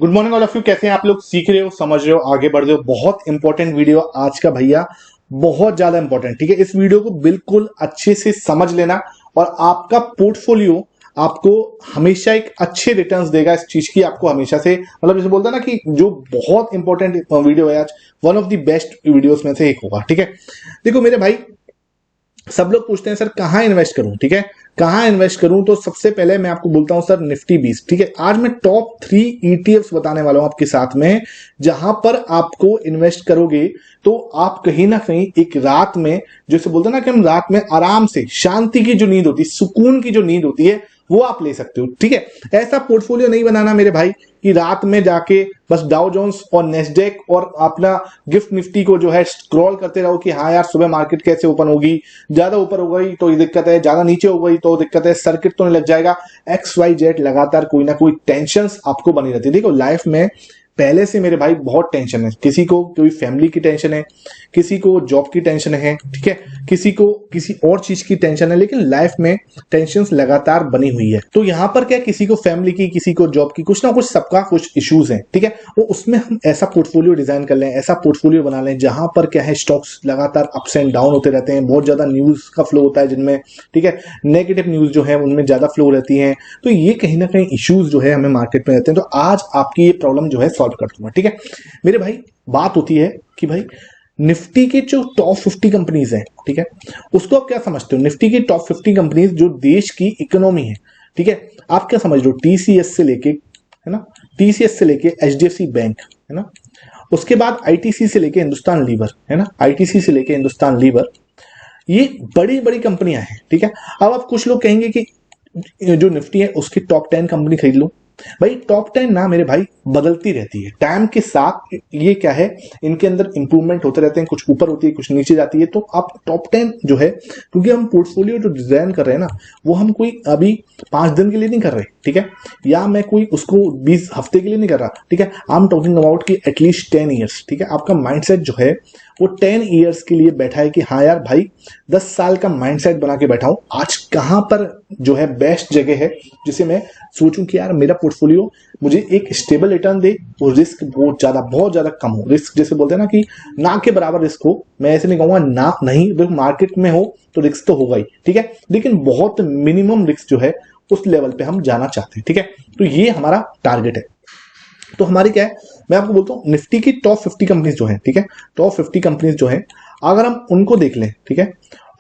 Good morning all of you. कैसे हैं आप लोग? सीख रहे हो, समझ रहे हो, आगे बढ़ रहे हो। बहुत इंपॉर्टेंट वीडियो आज का भैया, बहुत ज्यादा इंपॉर्टेंट। ठीक है, इस वीडियो को बिल्कुल अच्छे से समझ लेना और आपका पोर्टफोलियो आपको हमेशा एक अच्छे रिटर्न्स देगा। इस चीज की आपको हमेशा से मतलब जैसे बोलता है ना कि जो बहुत इंपॉर्टेंट वीडियो है आज, one of the best videos में से एक होगा। ठीक है, देखो मेरे भाई, सब लोग पूछते हैं सर कहां इन्वेस्ट करूं। ठीक है, कहां इन्वेस्ट करूं? तो सबसे पहले मैं आपको बोलता हूं सर निफ्टी 20। ठीक है, आज मैं टॉप 3 ईटीएफ्स बताने वाला हूं आपके साथ में, जहां पर आपको इन्वेस्ट करोगे तो आप कहीं ना कहीं एक रात में, जैसे बोलते हैं ना कि हम रात में आराम से शांति की जो नींद होती है, सुकून की जो नींद होती है, वो आप ले सकते हो। ठीक है, ऐसा पोर्टफोलियो नहीं बनाना मेरे भाई कि रात में जाके बस डाउ जोन्स और नेस्डेक और अपना गिफ्ट निफ्टी को जो है स्क्रॉल करते रहो कि हाँ यार सुबह मार्केट कैसे ओपन होगी, ज्यादा ऊपर हो गई तो ये दिक्कत है, ज्यादा नीचे हो गई तो दिक्कत है, सर्किट तो नहीं लग जाएगा, XYZ लगातार कोई ना कोई टेंशन आपको बनी रहती है। देखो लाइफ में पहले से मेरे भाई बहुत टेंशन है, किसी को कोई फैमिली की टेंशन है, किसी को जॉब की टेंशन है, ठीक है, किसी को किसी और चीज की टेंशन है, लेकिन लाइफ में टेंशन लगातार बनी हुई है। तो यहां पर क्या, किसी को फैमिली की, किसी को जॉब की, कुछ ना कुछ सबका कुछ इश्यूज है। ठीक है, वो उसमें हम ऐसा पोर्टफोलियो डिजाइन कर लें, ऐसा पोर्टफोलियो बना लें जहां पर क्या है, स्टॉक्स लगातार अप्स एंड डाउन होते रहते हैं, बहुत ज्यादा न्यूज का फ्लो होता है जिनमें, ठीक है, नेगेटिव न्यूज जो है उनमें ज्यादा फ्लो रहती है। तो ये कहीं ना कहीं इश्यूज जो है हमें मार्केट में रहते हैं। तो आज आपकी ये प्रॉब्लम जो है सॉल्व कर दूंगा। ठीक है मेरे भाई, बात होती है कि भाई निफ्टी के जो टॉप 50 कंपनीज हैं, ठीक है, उसको आप क्या समझते हो? निफ्टी की टॉप 50 कंपनीज जो देश की इकोनॉमी है, ठीक है, आप क्या समझ रहे हो? टीसीएस से लेके, है ना, टीसीएस से लेके एचडीएफसी बैंक, है ना, उसके बाद आईटीसी से लेके हिंदुस्तान लीवर, है ना, आईटीसी से लेके हिंदुस्तान लीवर, ये बड़ी बड़ी कंपनियां हैं। ठीक है, अब आप कुछ लोग कहेंगे कि जो निफ्टी है उसकी टॉप 10 कंपनी खरीद लो। भाई टॉप 10 ना मेरे भाई बदलती रहती है टाइम के साथ, ये क्या है, इनके अंदर इंप्रूवमेंट होते रहते हैं, कुछ ऊपर होती है, कुछ नीचे जाती है। तो आप टॉप 10 जो है, क्योंकि हम पोर्टफोलियो जो डिजाइन कर रहे हैं ना, वो हम कोई अभी 5 दिन के लिए नहीं कर रहे, ठीक है, या मैं कोई उसको 20 हफ्ते के लिए नहीं कर रहा। ठीक है, आई एम टॉकिंग अबाउट कि एटलीस्ट 10 ईयर्स। ठीक है, आपका माइंडसेट जो है वो 10 ईयर्स के लिए बैठा है कि हाँ यार भाई 10 साल का माइंडसेट बना के बैठा हूं, आज कहां पर जो है बेस्ट जगह है जिसे मैं सोचूं कि यार मेरा पोर्टफोलियो मुझे एक स्टेबल रिटर्न दे और रिस्क बहुत ज्यादा कम हो। रिस्क जैसे बोलते हैं ना कि ना के बराबर रिस्क हो, मैं ऐसे नहीं कहूंगा ना, नहीं, मार्केट में हो तो रिस्क तो होगा ही, ठीक है, लेकिन बहुत मिनिमम रिस्क जो है उस लेवल पे हम जाना चाहते हैं। ठीक है, तो ये हमारा टारगेट है। तो हमारी क्या है, मैं आपको बोलता हूं निफ्टी की टॉप 50 कंपनीज जो है, ठीक है, टॉप 50 कंपनीज जो है, अगर हम उनको देख लें, ठीक है,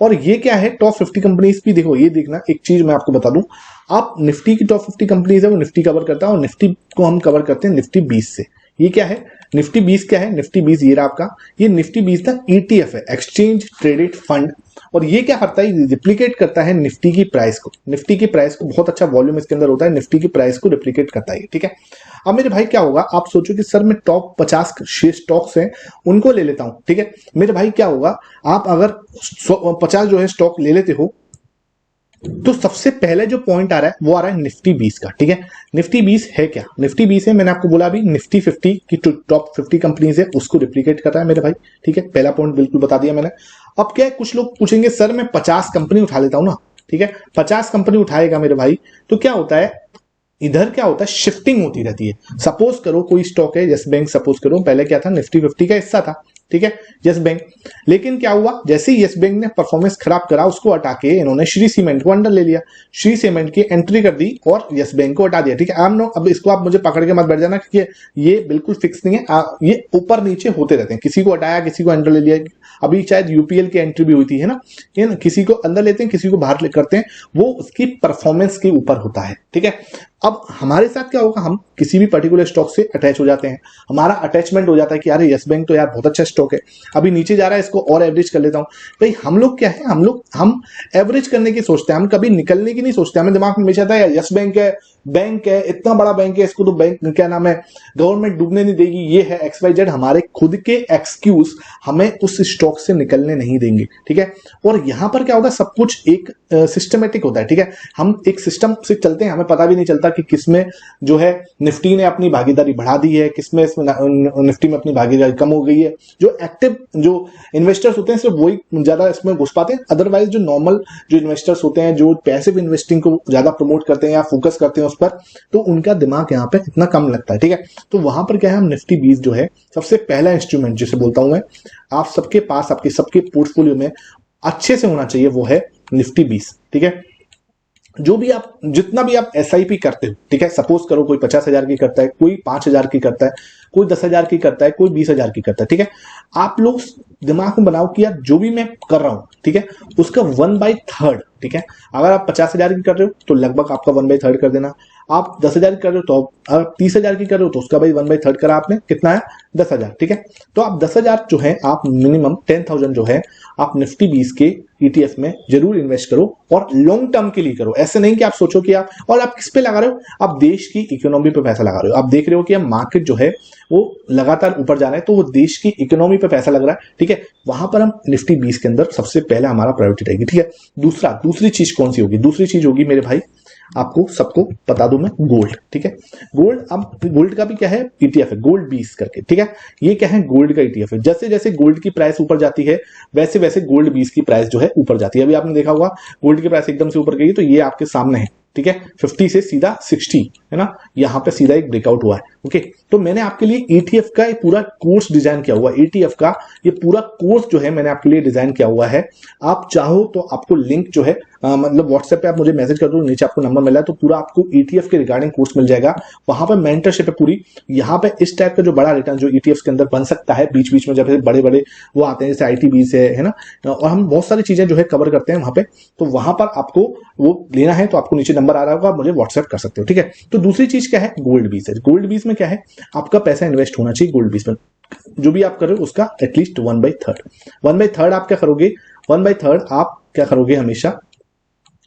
और ये क्या है टॉप 50 कंपनीज भी देखो, ये देखना एक चीज मैं आपको बता दूं, आप निफ्टी की टॉप 50 कंपनीज है वो निफ्टी कवर करता है, और निफ्टी को हम कवर करते हैं निफ्टी 20 से। ये क्या है निफ्टी 20? क्या है निफ्टी 20? ये रहा आपका, ये निफ्टी 20 ना ईटीएफ है, एक्सचेंज ट्रेडेड फंड, और ये क्या करता है, रिप्लिकेट करता है निफ्टी की प्राइस को। निफ्टी की प्राइस को बहुत अच्छा वॉल्यूम इसके अंदर होता है, निफ्टी की प्राइस को रिप्लिकेट करता है। ठीक है, अब मेरे भाई क्या होगा, आप सोचो कि सर मैं टॉप 50 स्टॉक्स हैं उनको ले लेता हूं। ठीक है मेरे भाई, क्या होगा, आप अगर 50 जो है स्टॉक ले लेते हो, तो सबसे पहले जो पॉइंट आ रहा है वो आ रहा है निफ्टी 20 का। ठीक है, निफ्टी 20 है क्या? निफ्टी 20 है, मैंने आपको बोला अभी, निफ्टी 50 की टॉप 50 कंपनीज है उसको रिप्लिकेट कर रहा है मेरे भाई। ठीक है, पहला पॉइंट बिल्कुल बता दिया मैंने। अब क्या है, कुछ लोग पूछेंगे सर मैं 50 कंपनी उठा लेता हूं ना, ठीक है, 50 कंपनी उठाएगा मेरे भाई तो क्या होता है, इधर क्या होता है, शिफ्टिंग होती रहती है। सपोज करो कोई स्टॉक है यस बैंक, सपोज करो पहले क्या था, निफ्टी 50 का हिस्सा था, ठीक है, यस बैंक, लेकिन क्या हुआ, जैसे ही यस बैंक ने परफॉर्मेंस खराब करा उसको हटा के इन्होंने श्री सीमेंट को अंडर ले लिया, श्री सीमेंट की एंट्री कर दी और यस बैंक को हटा दिया। ठीक है, आई एम नो, अब इसको आप मुझे पकड़ के मत बैठ जाना क्योंकि ये बिल्कुल फिक्स नहीं है, ये ऊपर नीचे होते रहते हैं, किसी को हटाया किसी को अंडर ले लिया। अभी शायद यूपीएल की एंट्री भी हुई थी, है ना, किसी को अंदर लेते हैं किसी को बाहर करते हैं, वो उसकी परफॉर्मेंस के ऊपर होता है। ठीक है, अब हमारे साथ क्या होगा, हम किसी भी पर्टिकुलर स्टॉक से अटैच हो जाते हैं, हमारा अटैचमेंट हो जाता है कि यार यस बैंक तो यार बहुत अच्छा स्टॉक है, अभी नीचे जा रहा है इसको और एवरेज कर लेता हूं। भाई हम लोग क्या है, हम एवरेज करने की सोचते हैं, हम कभी निकलने की नहीं सोचते। हमें दिमाग में हमेशा था यार यस बैंक है, इतना बड़ा बैंक है, इसको तो बैंक क्या नाम है, गवर्नमेंट डूबने नहीं देगी, ये है XYZ, हमारे खुद के एक्सक्यूज हमें उस स्टॉक से निकलने नहीं देंगे। ठीक है, और यहां पर क्या होगा, सब कुछ एक सिस्टमेटिक होता है। ठीक है, हम एक सिस्टम से चलते हैं, हमें पता भी नहीं चलता कि किसमें जो है निफ्टी ने अपनी भागीदारी बढ़ा दी है, किसमें इसमें निफ्टी में अपनी भागीदारी कम हो गई है। जो एक्टिव जो इन्वेस्टर्स होते हैं सिर्फ वही ज्यादा इसमें घुस पाते हैं, अदरवाइज जो नॉर्मल जो इन्वेस्टर्स होते हैं, जो पैसिव इन्वेस्टिंग को ज्यादा प्रमोट करते हैं या फोकस करते हैं उस पर, तो उनका दिमाग यहाँ पे इतना कम लगता है, ठीक है। तो वहां पर क्या है, हम निफ्टी 20 जो है सबसे पहला इंस्ट्रूमेंट जिसे बोलता हूं मैं, आप सबके पास आपके सबके पोर्टफोलियो में अच्छे से होना चाहिए, वो है निफ्टी 20, ठीक है। जो भी आप जितना भी आप एसआईपी करते हो, ठीक है, सपोज करो कोई 50,000 की करता है, कोई 5,000 की करता है, कोई 10,000 की करता है, कोई 20,000 की करता है, ठीक है। आप लोग दिमाग में बनाओ कि यार जो भी मैं कर रहा हूं, ठीक है, उसका 1/3, ठीक है। अगर आप 50,000 की कर रहे हो तो लगभग आपका 1/3 कर देना। आप 10,000 की कर रहे हो तो अगर 30,000 की कर रहे हो तो उसका भाई 1/3 करा आपने, कितना है 10,000, ठीक है। तो आप 10,000 जो है आप मिनिमम 10,000 जो है आप निफ्टी 20 के ईटीएफ में जरूर इन्वेस्ट करो, और लॉन्ग टर्म के लिए करो। ऐसे नहीं कि आप सोचो कि आप, और आप किस पे लगा रहे हो, आप देश की इकोनॉमी पे पैसा लगा रहे हो। आप देख रहे हो कि मार्केट जो है वो लगातार ऊपर जा रहा है, तो वो देश की इकोनॉमी पे पैसा लग रहा है, ठीक है। वहां पर हम निफ्टी 20 के अंदर सबसे पहले हमारा प्रायोरिटी रहेगी, ठीक है। दूसरी चीज कौन सी होगी? दूसरी चीज होगी मेरे भाई, आपको सबको बता दूं मैं, गोल्ड, ठीक है। गोल्ड, अब गोल्ड का भी क्या है, ईटीएफ है गोल्ड 20 करके, ठीक है। ये क्या है, गोल्ड का ईटीएफ है। जैसे जैसे गोल्ड की प्राइस ऊपर जाती है वैसे वैसे गोल्ड 20 की प्राइस जो है ऊपर जाती है। अभी आपने देखा होगा गोल्ड की प्राइस एकदम से ऊपर गई, तो ये आपके सामने है, ठीक है। 50 से सीधा 60 है ना, यहां पे सीधा एक ब्रेकआउट हुआ है, ओके। तो मैंने आपके लिए ईटीएफ का एक पूरा कोर्स डिजाइन किया हुआ है। ईटीएफ का ये पूरा कोर्स जो है मैंने आपके लिए डिजाइन किया हुआ है। आप चाहो तो आपको लिंक जो है मतलब व्हाट्सएप पे आप मुझे मैसेज कर दो, नीचे आपको नंबर मिला है, तो पूरा आपको ईटीएफ के रिगार्डिंग कोर्स मिल जाएगा। वहां पर मेंटरशिप है पूरी। यहाँ पे इस टाइप का जो बड़ा रिटर्न जो ईटीएफ के अंदर बन सकता है, बीच बीच में जब बड़े बड़े वो आते हैं जैसे ITBs है ना, और हम बहुत सारी चीजें जो है कवर करते हैं वहां पे। तो वहां पर आपको वो लेना है तो आपको नीचे नंबर आ रहा होगा, आप मुझे व्हाट्सएप कर सकते हो, ठीक है। तो दूसरी चीज क्या है, गोल्ड 20 है। गोल्ड 20 में क्या है, आपका पैसा इन्वेस्ट होना चाहिए गोल्ड 20 में। जो भी आप कर रहे हो उसका एटलीस्ट 1/3 आप क्या करोगे, 1/3 आप क्या करोगे, हमेशा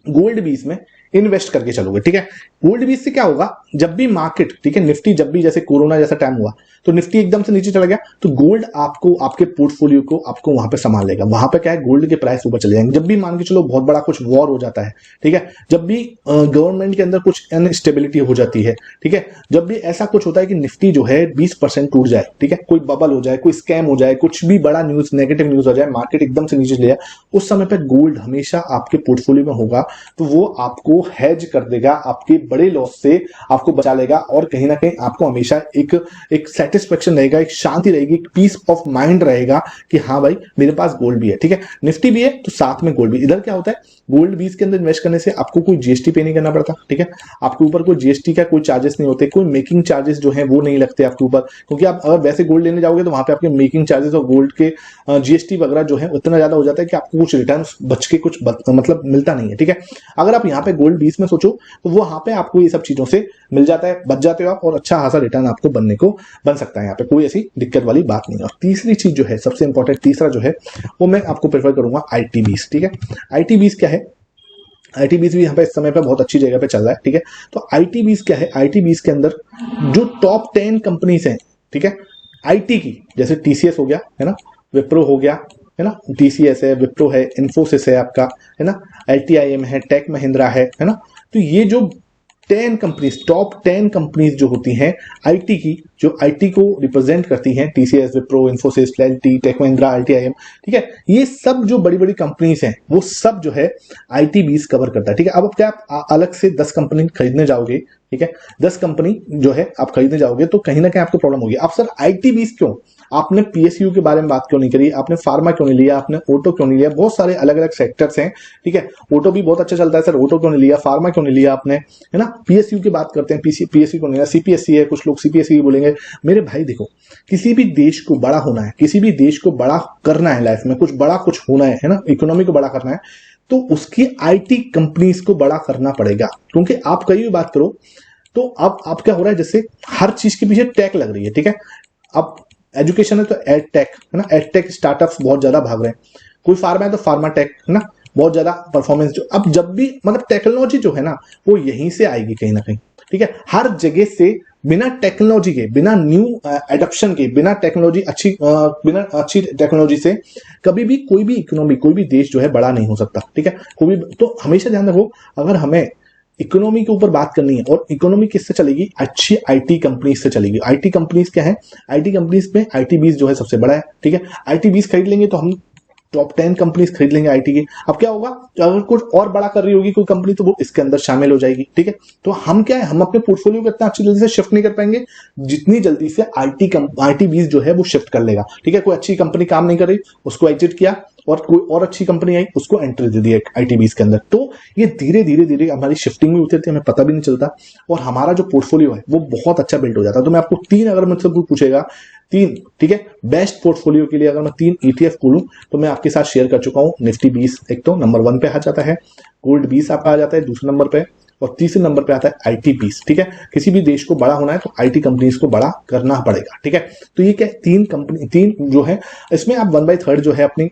गोल्ड 20 में इन्वेस्ट करके चलोगे, ठीक है। गोल्ड 20 से क्या होगा, जब भी मार्केट, ठीक है, निफ्टी जब भी जैसे कोरोना जैसा टाइम हुआ तो निफ्टी एकदम से नीचे चला गया, तो गोल्ड आपको आपके पोर्टफोलियो को आपको वहां पे संभाल लेगा। वहां पे क्या है, गोल्ड के प्राइस ऊपर चले जाएंगे। जब भी मान के चलो बहुत बड़ा कुछ वॉर हो जाता है, ठीक है, जब भी गवर्नमेंट के अंदर कुछ अनस्टेबिलिटी हो जाती है, ठीक है, जब भी ऐसा कुछ होता है कि निफ्टी जो है 20% टूट जाए, ठीक है, कोई बबल हो जाए, कोई स्कैम हो जाए, कुछ भी बड़ा न्यूज नेगेटिव न्यूज हो जाए, मार्केट एकदम से नीचे चले जाए, उस समय पर गोल्ड हमेशा आपके पोर्टफोलियो में होगा, तो वो आपको हेज कर देगा, आपके बड़े लॉस से आपको बचा लेगा, और कहीं ना कहीं आपको हमेशा एक सेटिस्फेक्शन रहेगा, एक शांति रहेगी, एक पीस ऑफ माइंड रहेगा कि हाँ भाई मेरे पास गोल्ड भी है, ठीक है, निफ्टी भी है तो साथ में गोल्ड भी। इधर क्या होता है, गोल्ड 20 के अंदर इन्वेस्ट करने से आपको कोई जीएसटी पे नहीं करना पड़ता, ठीक है, आपके ऊपर कोई जीएसटी का कोई चार्जेस नहीं होते, कोई मेकिंग चार्जेस जो है वो नहीं लगते आपके ऊपर, क्योंकि आप अगर वैसे गोल्ड लेने जाओगे तो वहां पे आपके मेकिंग चार्जेस और गोल्ड के जीएसटी वगैरह जो है उतना ज्यादा हो जाता है कि आपको कुछ रिटर्न बच के कुछ मतलब मिलता नहीं है, ठीक है। अगर आप यहाँ पे गोल्ड 20 में सोचो तो वो वहां पे आपको ये सब चीजों से मिल जाता है, बच जाते हो आप, और अच्छा खासा रिटर्न आपको बन सकता है। यहाँ पे कोई ऐसी दिक्कत वाली बात नहीं है। और तीसरी चीज जो है सबसे इंपॉर्टेंट, तीसरा जो है वो मैं आपको प्रेफर करूंगा ITBs, ठीक है। ITBs क्या है, ITBs भी यहाँ पे इस समय पे बहुत अच्छी जगह पे चल रहा है, ठीक है। तो ITBs क्या है, ITBs के अंदर जो टॉप 10 कंपनीज हैं, ठीक है, IT की, जैसे TCS हो गया है ना, विप्रो हो गया है ना, TCS है, विप्रो है, इन्फोसिस है आपका, है ना, LTIM है, टेक महिंद्रा है ना। तो ये जो 10 कंपनीज, टॉप 10 कंपनीज जो होती हैं आईटी की, जो आईटी को रिप्रेजेंट करती हैं, TCS, Wipro, Infosys, LT, Tech Mahindra, LTIM, ठीक है, ये सब जो बड़ी बड़ी कंपनीज हैं वो सब जो है ITBs कवर करता है, ठीक है। अब क्या आप अलग से 10 कंपनी खरीदने जाओगे, ठीक है, 10 कंपनी जो है आप खरीदने जाओगे तो कहीं ना कहीं आपको प्रॉब्लम होगी। अब सर ITBs क्यों, आपने PSU के बारे में बात क्यों नहीं करी, आपने फार्मा क्यों नहीं लिया, आपने ऑटो क्यों नहीं लिया, बहुत सारे अलग अलग सेक्टर्स हैं, ठीक है, ऑटो भी बहुत अच्छा चलता है सर, ऑटो क्यों नहीं लिया, फार्मा क्यों नहीं लिया आपने, है ना। PSU की बात करते हैं, PSU क्यों नहीं लिया, CPSC है, कुछ लोग CPSC बोलेंगे। मेरे भाई देखो, किसी भी देश को बड़ा होना है, किसी भी देश को बड़ा करना है, लाइफ में कुछ बड़ा कुछ होना है ना, इकोनॉमी को बड़ा करना है, तो उसकी IT कंपनीज को बड़ा करना पड़ेगा। क्योंकि आप कहीं भी बात करो तो अब आप क्या हो रहा है, जैसे हर चीज के पीछे टेक लग रही है, ठीक है। अब एजुकेशन है तो एड टेक है ना, एड टेक स्टार्टअप्स बहुत ज्यादा भाग रहे हैं, कोई फार्मा है तो फार्मा टेक है ना, बहुत ज्यादा परफॉर्मेंस जो अब जब भी मतलब टेक्नोलॉजी जो है ना वो यहीं से आएगी कहीं ना कहीं, ठीक है। हर जगह से बिना टेक्नोलॉजी के, बिना न्यू एडॉप्शन के, बिना अच्छी टेक्नोलॉजी से कभी भी कोई भी इकोनॉमी, कोई भी देश जो है बड़ा नहीं हो सकता, ठीक है। कोई भी, तो हमेशा ध्यान रखो, अगर हमें इकोनॉमी के ऊपर बात करनी है, और इकोनॉमी किससे चलेगी, अच्छी IT कंपनीज से चलेगी। IT कंपनीज क्या है, IT कंपनीज में ITBs जो है सबसे बड़ा है, ठीक है। ITBs खरीद लेंगे तो हम टॉप 10 कंपनीज खरीद लेंगे आईटी की। अब क्या होगा, अगर कुछ और बड़ा कर रही होगी कोई कंपनी तो वो इसके अंदर शामिल हो जाएगी, ठीक है। तो हम क्या है, हम अपने पोर्टफोलियो को इतना अच्छी जल्दी से शिफ्ट नहीं कर पाएंगे जितनी जल्दी से आईटी बीज जो है वो शिफ्ट कर लेगा, ठीक है। कोई अच्छी कंपनी काम नहीं कर रही, उसको एग्जिट किया, और कोई और अच्छी कंपनी आई, उसको एंट्री दे दी आईटी बीज के अंदर। तो ये धीरे धीरे धीरे हमारी शिफ्टिंग में उतरती है, हमें पता भी नहीं चलता, और हमारा जो पोर्टफोलियो है वो बहुत अच्छा बिल्ड हो जाता है। तो मैं आपको 3, अगर मुझसे कोई पूछेगा 3, ठीक है, बेस्ट पोर्टफोलियो के लिए अगर मैं 3 ETF खोलूं तो मैं आपके साथ शेयर कर चुका हूं। निफ्टी 20 एक तो नंबर 1 पे आ जाता है, गोल्ड 20 आपका आ जाता है दूसरे नंबर पे, और तीसरे नंबर पे आता है आईटी बीज, ठीक है। किसी भी देश को बड़ा होना है तो आईटी कंपनीज को बड़ा करना पड़ेगा, ठीक है। तो ये क्या 3 जो है, इसमें आप 1/3 जो है अपनी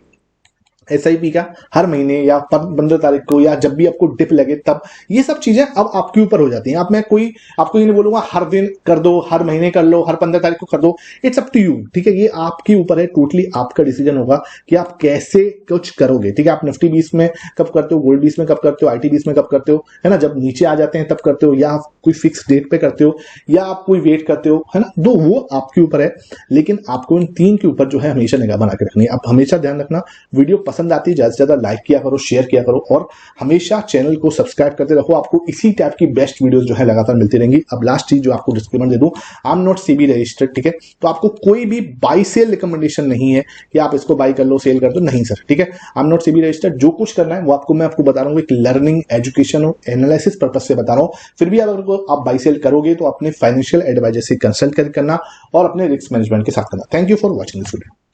SIP का हर महीने या 15 तारीख को, या जब भी आपको डिप लगे तब, ये सब चीजें अब आपके ऊपर हो जाती हैं। अब मैं आपको ये नहीं बोलूंगा हर दिन कर दो, हर महीने कर लो, हर 15 तारीख को कर दो, इट्स अप टू यू, ठीक है। ये आपके ऊपर है, टोटली आपका डिसीजन होगा कि आप कैसे कुछ करोगे, ठीक है। आप निफ्टी 20 में कब करते हो, गोल्ड 20 में कब करते हो, आईटी 20 में कब करते हो, है ना, जब नीचे आ जाते हैं तब करते हो, या आप कोई फिक्स डेट पे करते हो, या आप कोई वेट करते हो, है ना, तो वो आपके ऊपर है। लेकिन आपको इन 3 के ऊपर जो है हमेशा निगाह बना के रखनी है। आप हमेशा ध्यान रखना, वीडियो पसंद आती है ज्यादा से ज्यादा लाइक किया करो, शेयर किया करो, और हमेशा चैनल को सब्सक्राइब करते रहो। आपको इसी टाइप की बेस्ट वीडियोस जो है लगातार मिलती रहेंगी। अब लास्ट चीज जो आपको डिस्क्लेमर दे दूं, I am not SEBI registered, ठीक है। तो आपको कोई भी बाई सेल रिकमेंडेशन नहीं है कि आप इसको बाई कर लो, सेल कर दो, नहीं सर, ठीक है। I am not SEBI registered. जो कुछ करना है वो मैं आपको बता रहा हूँ, एक लर्निंग, एजुकेशन और एनालिसिस पर्पज से बता रहा हूँ। फिर भी अगर आप बाई सेल करोगे तो अपने फाइनेंशियल एडवाइजर से कंसल्ट करना और अपने रिस्क मैनेजमेंट के साथ करना। Thank you for watching this video.